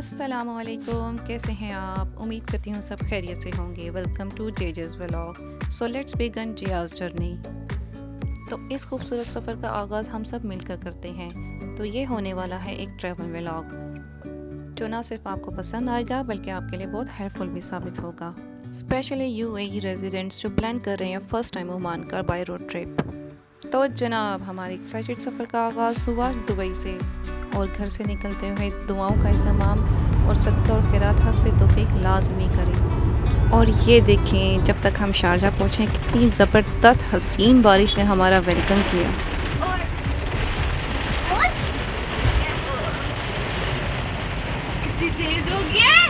अस्सलामुअलैकुम, कैसे हैं आप? उम्मीद करती हूँ सब खैरियत से होंगे। Welcome to JJ's vlog. So let's begin Jiya's journey. तो इस खूबसूरत सफ़र का आगाज़ हम सब मिलकर करते हैं। तो ये होने वाला है एक ट्रैवल व्लॉग जो ना सिर्फ आपको पसंद आएगा बल्कि आपके लिए बहुत हेल्पफुल भी साबित होगा, स्पेशली यूएई रेजिडेंट्स जो प्लान कर रहे हैं फर्स्ट टाइम ओमान का बाय रोड ट्रिप। तो जनाब, हमारे एक्साइटेड सफ़र का आगाज़ हुआ दुबई से, और घर से निकलते हुए दुआओं का इत्माम और सदका और खैरात हस्ब तौफीक लाजमी करें। और ये देखें, जब तक हम शारजा पहुँचे कितनी ज़बरदस्त हसीन बारिश ने हमारा वेलकम किया। कितनी तेज हो गया है।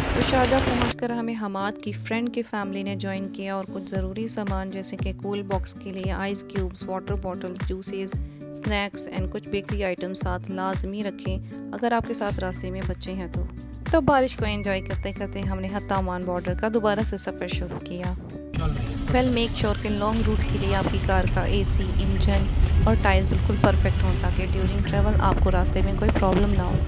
तो शारजा पहुंचकर हमें हमाद की फ्रेंड की फैमिली ने ज्वाइन किया और कुछ ज़रूरी सामान जैसे कि कूल बॉक्स के लिए ice cubes, water bottles, juices, snacks and कुछ बेकरी आइटम्स साथ लाजमी रखें अगर आपके साथ रास्ते में बच्चे हैं तो बारिश को एंजॉय करते करते हमने हत्ता ओमान बॉर्डर का दोबारा से सफ़र शुरू किया। वेल, मेक श्योर कि लॉन्ग रूट के लिए आपकी कार का एसी, इंजन और टायर्स बिल्कुल परफेक्ट हों ताकि ड्यूरिंग ट्रैवल आपको रास्ते में कोई प्रॉब्लम ना हो।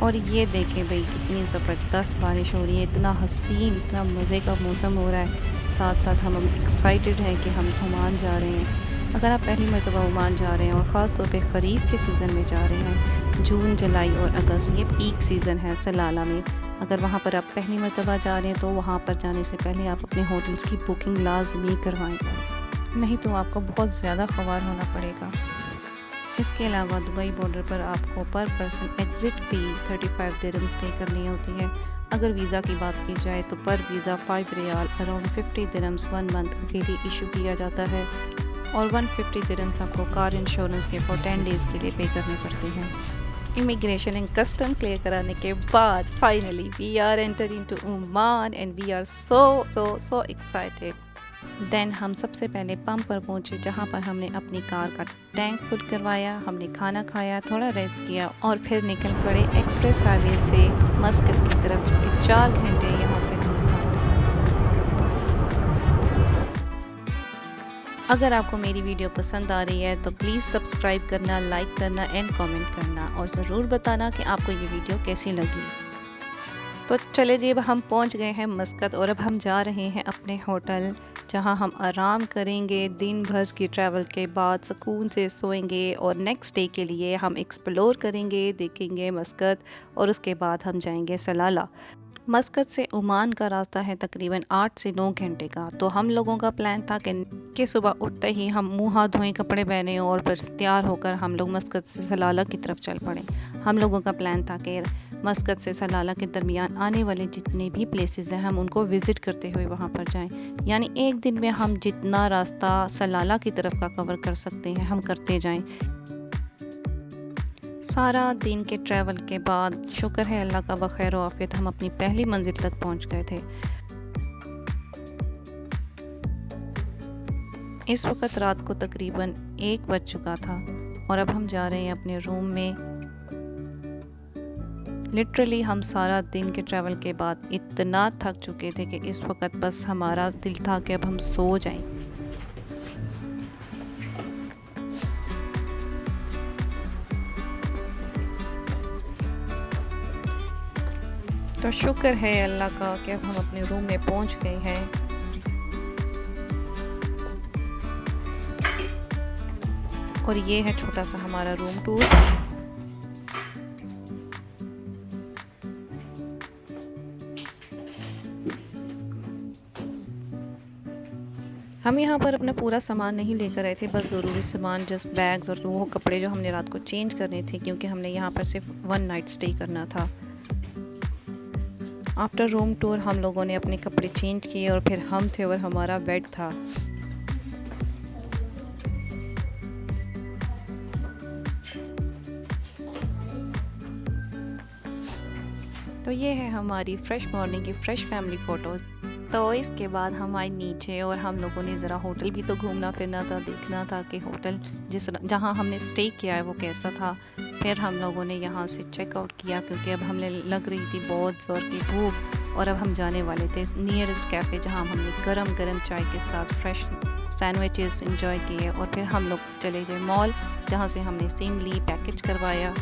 और ये देखें भाई, कितनी ज़बरदस्त बारिश हो रही है, इतना हसीन, इतना मज़े का मौसम हो रहा है। साथ साथ हम एक्साइटेड हैं कि हम ओमान जा रहे हैं। अगर आप पहली मरतबा ओमान जा रहे हैं और ख़ास तौर पे ख़रीफ के सीज़न में जा रहे हैं, जून, जुलाई और अगस्त ये पीक सीज़न है सलाला में, अगर वहाँ पर आप पहली मरतबा जा रहे हैं तो वहाँ पर जाने से पहले आप अपने होटल्स की बुकिंग लाजमी करवाएं, नहीं तो आपको बहुत ज़्यादा ख्वार होना पड़ेगा। इसके अलावा दुबई बॉर्डर पर आपको पर पर्सन एग्ज़िट फ़ी 35 दिरहम्स पे करनी होती है। अगर वीज़ा की बात की जाए तो पर वीज़ा 5 रियाल अराउंड 50 दिरहम्स 1 मंथ के लिए इशू किया जाता है, और 150 दिरहम्स आपको कार इंश्योरेंस के फॉर 10 डेज़ के लिए पे करने पड़ते हैं। इमिग्रेशन एंड कस्टम क्लियर कराने के बाद finally we are entering to Oman and we are so excited. Then हम सबसे पहले पंप पर पहुंचे जहां पर हमने अपनी कार का टैंक फुल करवाया, हमने खाना खाया, थोड़ा रेस्ट किया और फिर निकल पड़े एक्सप्रेस हाईवे से मस्कत की तरफ, जो कि 4 घंटे यहाँ से दूर था। अगर आपको मेरी वीडियो पसंद आ रही है तो प्लीज़ सब्सक्राइब करना, लाइक करना एंड कमेंट करना, और ज़रूर बताना कि आपको ये वीडियो कैसी लगी। तो चले जी, अब हम पहुंच गए हैं मस्कत और अब हम जा रहे हैं अपने होटल, जहां हम आराम करेंगे। दिन भर की ट्रैवल के बाद सुकून से सोएंगे और नेक्स्ट डे के लिए हम एक्सप्लोर करेंगे, देखेंगे मस्कत, और उसके बाद हम जाएंगे सलाला। मस्कत से ओमान का रास्ता है तकरीबन 8 से 9 घंटे का। तो हम लोगों का प्लान था कि सुबह उठते ही हम मुँह हाथ धोएं, कपड़े पहने और फिर तैयार होकर हम लोग मस्कत से सलाला की तरफ चल पड़े। हम लोगों का प्लान था कि मस्कत से सलाला के दरमियान आने वाले जितने भी प्लेसेस हैं हम उनको विज़िट करते हुए वहाँ पर जाएं, यानी एक दिन में हम जितना रास्ता सलाला की तरफ का कवर कर सकते हैं हम करते जाएं। सारा दिन के ट्रैवल के बाद शुक्र है अल्लाह का बखैर आफियत हम अपनी पहली मंजिल तक पहुँच गए थे। इस वक्त रात को तकरीबन 1 बज चुका था और अब हम जा रहे हैं अपने रूम में। लिटरली हम सारा दिन के ट्रैवल के बाद इतना थक चुके थे कि इस वक्त बस हमारा दिल था कि अब हम सो जाएं। तो शुक्र है अल्लाह का कि अब हम अपने रूम में पहुंच गए हैं। और ये है छोटा सा हमारा रूम टूर। हम यहाँ पर अपना पूरा सामान नहीं लेकर आए थे, बस ज़रूरी सामान, जस्ट बैग्स और वो कपड़े जो हमने रात को चेंज करने थे, क्योंकि हमने यहाँ पर सिर्फ 1 नाइट स्टे करना था। आफ्टर रूम टूर हम लोगों ने अपने कपड़े चेंज किए और फिर हम थे और हमारा बेड था। तो ये है हमारी फ्रेश मॉर्निंग की फ्रेश फैमिली फ़ोटोज़। तो इसके बाद हम आए नीचे और हम लोगों ने ज़रा होटल भी तो घूमना फिरना था, देखना था कि होटल जहाँ हमने स्टे किया है वो कैसा था। फिर हम लोगों ने यहाँ से चेकआउट किया क्योंकि अब हमें लग रही थी बहुत ज़ोर की भूख। और अब हम जाने वाले थे नियरेस्ट कैफ़े, जहाँ हमने गरम गरम चाय के साथ फ्रेश सैंडविचेस इंजॉय किए और फिर हम लोग चले गए मॉल, जहाँ से हमने सिम ली, पैकेज करवाया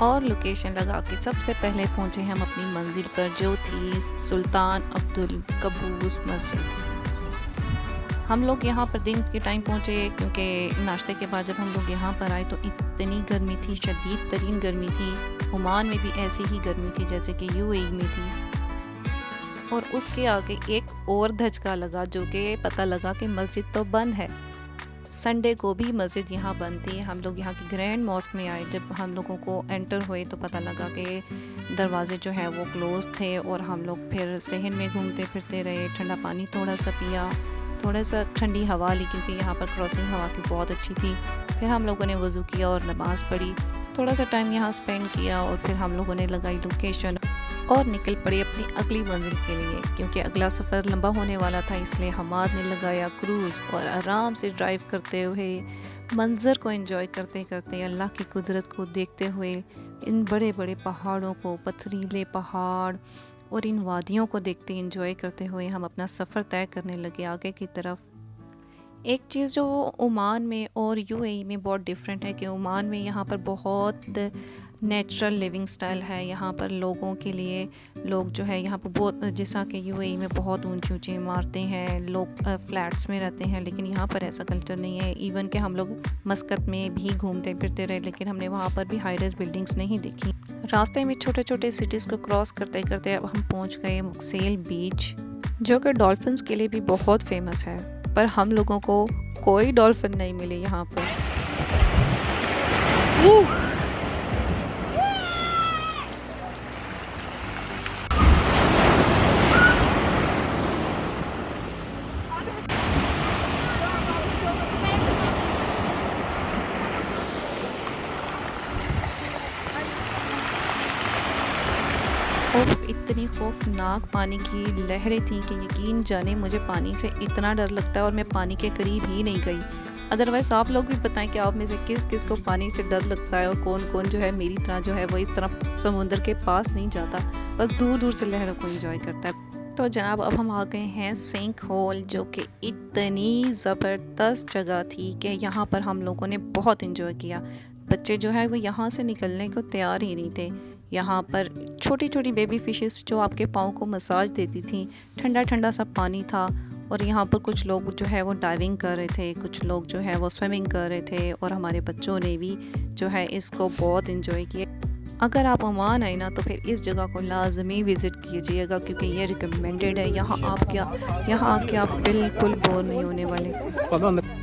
और लोकेशन लगा के सबसे पहले पहुँचे हम अपनी मंजिल पर, जो थी सुल्तान अब्दुल कबूस मस्जिद। हम लोग यहाँ पर दिन के टाइम पहुँचे, क्योंकि नाश्ते के बाद जब हम लोग यहाँ पर आए तो इतनी गर्मी थी, शदीद तरीन गर्मी थी। ओमान में भी ऐसी ही गर्मी थी जैसे कि यूएई में थी। और उसके आगे एक और धचका लगा, जो कि पता लगा कि मस्जिद तो बंद है। संडे को भी मस्जिद यहाँ बंद थी। हम लोग यहाँ की ग्रैंड मॉस्क में आए, जब हम लोगों को एंटर हुए तो पता लगा कि दरवाजे जो है वो क्लोज थे। और हम लोग फिर सहन में घूमते फिरते रहे, ठंडा पानी थोड़ा सा पिया, थोड़ा सा ठंडी हवा ली, क्योंकि यहाँ पर क्रॉसिंग हवा की बहुत अच्छी थी। फिर हम लोगों ने वज़ू किया और नमाज़ पढ़ी, थोड़ा सा टाइम यहाँ स्पेंड किया और फिर हम लोगों ने लगाई लोकेशन और निकल पड़ी अपनी अगली मंजिल के लिए, क्योंकि अगला सफ़र लंबा होने वाला था। इसलिए हमाद ने लगाया क्रूज़ और आराम से ड्राइव करते हुए, मंज़र को एंजॉय करते करते, अल्लाह की कुदरत को देखते हुए, इन बड़े बड़े पहाड़ों को, पथरीले पहाड़ और इन वादियों को देखते एंजॉय करते हुए हम अपना सफ़र तय करने लगे आगे की तरफ। एक चीज़ जो ओमान में और यूएई में बहुत डिफरेंट है कि ओमान में यहाँ पर बहुत नेचुरल लिविंग स्टाइल है। यहाँ पर लोगों के लिए लोग जो है यहाँ पर बहुत, जैसा कि यूएई में बहुत ऊंची ऊंची इमारतें हैं, लोग फ्लैट्स में रहते हैं, लेकिन यहाँ पर ऐसा कल्चर नहीं है। इवन कि हम लोग मस्कत में भी घूमते फिरते रहे, लेकिन हमने वहाँ पर भी हाई राइज बिल्डिंग्स नहीं देखी। रास्ते में छोटे छोटे सिटीज़ को क्रॉस करते करते अब हम पहुँच गए मुक्सेल बीच, जो कि डॉल्फिन्स के लिए भी बहुत फेमस है, पर हम लोगों को कोई डॉल्फिन नहीं मिले यहाँ पर। इतनी खौफनाक पानी की लहरें थीं कि यकीन जाने मुझे पानी से इतना डर लगता है और मैं पानी के करीब ही नहीं गई। अदरवाइज़ आप लोग भी बताएं कि आप में से किस किस को पानी से डर लगता है और कौन कौन जो है मेरी तरह जो है वो इस तरह समुद्र के पास नहीं जाता, बस दूर दूर से लहरों को एंजॉय करता है। तो जनाब अब हम आ गए हैं सिंक होल, जो कि इतनी ज़बरदस्त जगह थी कि यहाँ पर हम लोगों ने बहुत इन्जॉय किया। बच्चे जो है वो यहाँ से निकलने को तैयार ही नहीं थे। यहाँ पर छोटी छोटी बेबी फिशेस जो आपके पाँव को मसाज देती थी, ठंडा ठंडा सा पानी था। और यहाँ पर कुछ लोग जो है वो डाइविंग कर रहे थे, कुछ लोग जो है वो स्विमिंग कर रहे थे, और हमारे बच्चों ने भी जो है इसको बहुत इन्जॉय किया। अगर आप ओमान आए ना तो फिर इस जगह को लाजमी विज़िट कीजिएगा, क्योंकि ये रिकमेंडेड है। यहाँ आके आप बिल्कुल बोर नहीं होने वाले।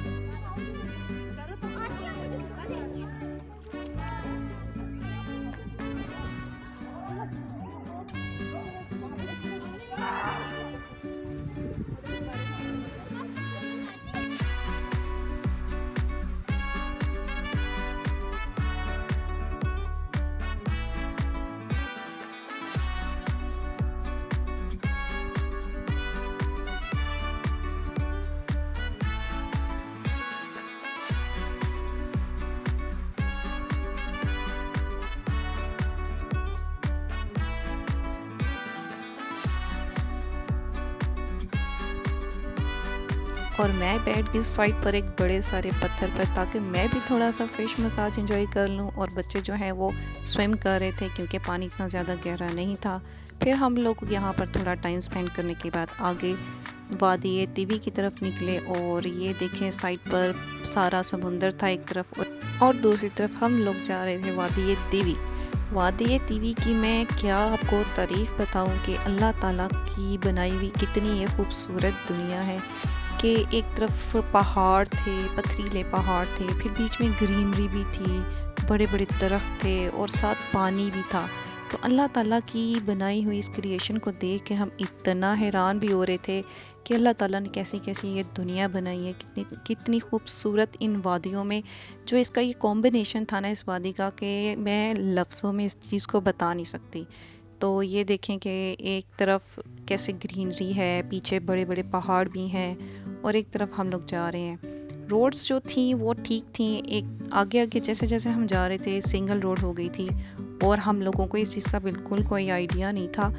और मैं बैठ गई साइड पर एक बड़े सारे पत्थर पर, ताकि मैं भी थोड़ा सा फिश मसाज एंजॉय कर लूं। और बच्चे जो हैं वो स्विम कर रहे थे, क्योंकि पानी इतना ज़्यादा गहरा नहीं था। फिर हम लोग यहाँ पर थोड़ा टाइम स्पेंड करने के बाद आगे वादी तिवी की तरफ निकले। और ये देखें साइड पर सारा समुंदर था एक तरफ, और दूसरी तरफ हम लोग जा रहे थे वादी तिवी। वादी तिवी की मैं क्या आपको तारीफ़ बताऊँ कि अल्लाह ताला की बनाई हुई कितनी ये खूबसूरत दुनिया है कि एक तरफ पहाड़ थे, पथरीले पहाड़ थे, फिर बीच में ग्रीनरी भी थी, बड़े बड़े दरख्त थे और साथ पानी भी था। तो अल्लाह ताला की बनाई हुई इस क्रिएशन को देख के हम इतना हैरान भी हो रहे थे कि अल्लाह ताला ने कैसी कैसी ये दुनिया बनाई है, कितनी कितनी खूबसूरत इन वादियों में। जो इसका ये कॉम्बिनेशन था ना इस वादी का, कि मैं लफ्ज़ों में इस चीज़ को बता नहीं सकती। तो ये देखें कि एक तरफ कैसे ग्रीनरी है, पीछे बड़े बड़े पहाड़ भी हैं, और एक तरफ हम लोग जा रहे हैं। रोड्स जो थी वो ठीक थी, एक आगे आगे जैसे जैसे हम जा रहे थे सिंगल रोड हो गई थी, और हम लोगों को इस चीज़ का बिल्कुल कोई आइडिया नहीं था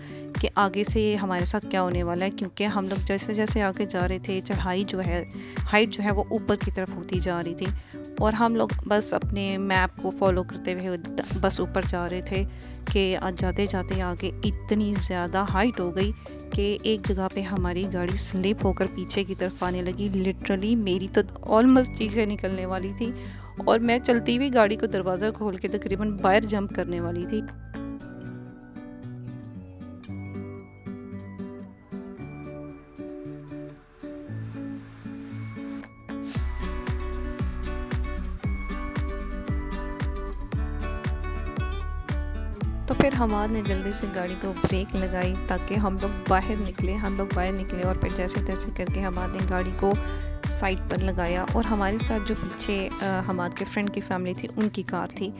कि आगे से हमारे साथ क्या होने वाला है, क्योंकि हम लोग जैसे जैसे आगे जा रहे थे चढ़ाई जो है, हाइट जो है वो ऊपर की तरफ होती जा रही थी और हम लोग बस अपने मैप को फॉलो करते हुए बस ऊपर जा रहे थे कि जाते जाते आगे इतनी ज़्यादा हाइट हो गई कि एक जगह पे हमारी गाड़ी स्लिप होकर पीछे की तरफ आने लगी। लिटरली मेरी तो ऑलमोस्ट चीखें निकलने वाली थी और मैं चलती हुई गाड़ी को दरवाज़ा खोल के तकरीबन बाहर जंप करने वाली थी। तो फिर हमाद ने जल्दी से गाड़ी को ब्रेक लगाई ताकि हम लोग बाहर निकले और फिर जैसे तैसे करके हमाद ने गाड़ी को साइड पर लगाया और हमारे साथ जो पीछे हमाद के फ्रेंड की फैमिली थी उनकी कार थी।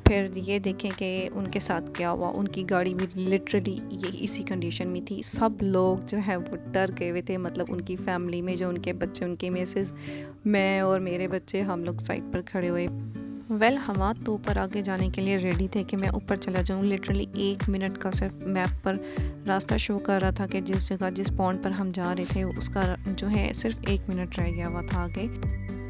फिर ये देखें कि उनके साथ क्या हुआ, उनकी गाड़ी भी लिटरली ये इसी कंडीशन में थी। सब लोग जो है वो डर गए हुए थे, मतलब उनकी फैमिली में जो उनके बच्चे, उनके मिसेस, मैं और मेरे बच्चे, हम लोग साइड पर खड़े हुए। हमाद तो ऊपर आगे जाने के लिए रेडी थे कि मैं ऊपर चला जाऊँ। लिटरली 1 मिनट का सिर्फ मैप पर रास्ता शो कर रहा था कि जिस पॉइंट पर हम जा रहे थे उसका जो है सिर्फ 1 मिनट रह गया हुआ था आगे।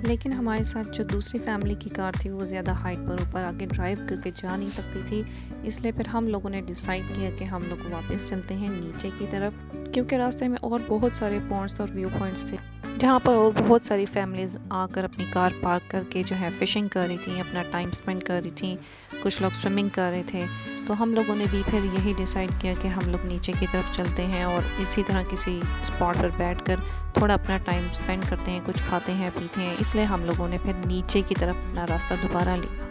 लेकिन हमारे साथ जो दूसरी फैमिली की कार थी वो ज़्यादा हाइट पर ऊपर आगे ड्राइव करके जा नहीं सकती थी, इसलिए फिर हम लोगों ने डिसाइड किया कि हम लोग वापस चलते हैं नीचे की तरफ, क्योंकि रास्ते में और बहुत सारे पॉइंट्स और व्यू पॉइंट्स थे जहाँ पर और बहुत सारी फैमिलीज़ आकर अपनी कार पार्क करके जो है फ़िशिंग कर रही थी, अपना टाइम स्पेंड कर रही थी, कुछ लोग स्विमिंग कर रहे थे। तो हम लोगों ने भी फिर यही डिसाइड किया कि हम लोग नीचे की तरफ चलते हैं और इसी तरह किसी स्पॉट पर बैठकर थोड़ा अपना टाइम स्पेंड करते हैं, कुछ खाते हैं पीते हैं। इसलिए हम लोगों ने फिर नीचे की तरफ अपना रास्ता दोबारा लिया।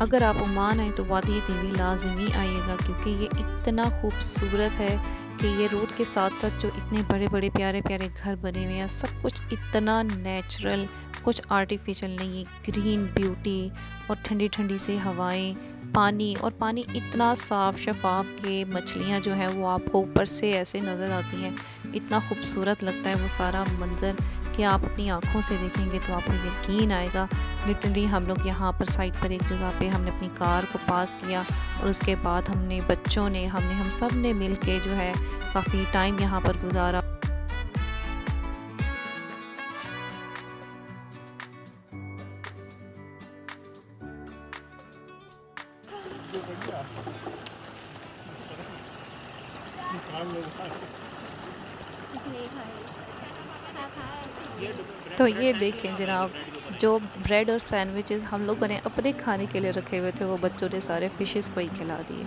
अगर आप ओमान आए तो वादी देवी लाजमी आइएगा, क्योंकि ये इतना खूबसूरत है कि ये रोड के साथ साथ जो इतने बड़े बड़े प्यारे प्यारे घर बने हुए हैं, सब कुछ इतना नेचुरल, कुछ आर्टिफिशियल नहीं है। ग्रीन ब्यूटी और ठंडी ठंडी सी हवाएं, पानी इतना साफ़ शफाफ कि मछलियाँ जो हैं वो आपको ऊपर से ऐसे नज़र आती हैं। इतना खूबसूरत लगता है वो सारा मंज़र कि आप अपनी आँखों से देखेंगे तो आपको यकीन आएगा। लिटरली हम लोग यहाँ पर साइड पर एक जगह पे हमने अपनी कार को पार्क किया और उसके बाद हम सब ने मिल के जो है काफ़ी टाइम यहाँ पर गुजारा। तो ये देखें जनाब, जो ब्रेड और सैंडविचेस हम लोगों ने अपने खाने के लिए रखे हुए थे वो बच्चों ने सारे फिशेस को ही खिला दिए।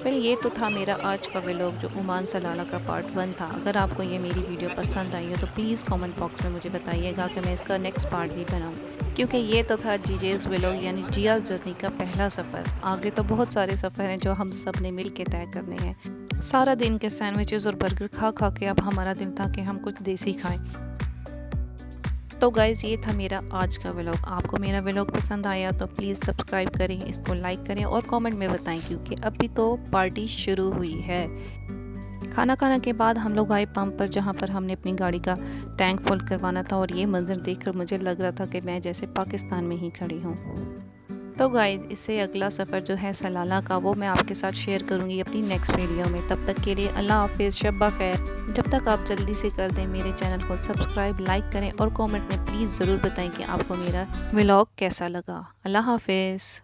फिर ये तो था मेरा आज का व्लॉग जो ओमान सलाला का पार्ट 1 था। अगर आपको ये मेरी वीडियो पसंद आई हो तो प्लीज़ कमेंट बॉक्स में मुझे बताइएगा कि मैं इसका नेक्स्ट पार्ट भी बनाऊँ, क्योंकि ये तो था जीजेज़ व्लॉग यानी जिया जर्नी का पहला सफ़र। आगे तो बहुत सारे सफ़र हैं जो हम सब ने मिल के तय करने हैं। सारा दिन के सैंडविचेस और बर्गर खा खा के अब हमारा दिल था कि हम कुछ देसी खाएं। तो गाइज़ ये था मेरा आज का व्लॉग। आपको मेरा व्लॉग पसंद आया तो प्लीज़ सब्सक्राइब करें, इसको लाइक करें और कमेंट में बताएं, क्योंकि अभी तो पार्टी शुरू हुई है। खाना खाने के बाद हम लोग आए पंप पर, जहाँ पर हमने अपनी गाड़ी का टैंक फुल करवाना था और ये मंजर देखकर मुझे लग रहा था कि मैं जैसे पाकिस्तान में ही खड़ी हूँ। तो गाइज़ इससे अगला सफ़र जो है सलाला का वो मैं आपके साथ शेयर करूँगी अपनी नेक्स्ट वीडियो में। तब तक के लिए अल्लाह हाफिज़, शब्बा खैर। जब तक आप जल्दी से कर दें मेरे चैनल को सब्सक्राइब, लाइक करें और कमेंट में प्लीज़ ज़रूर बताएं कि आपको मेरा व्लॉग कैसा लगा। अल्लाह हाफिज़।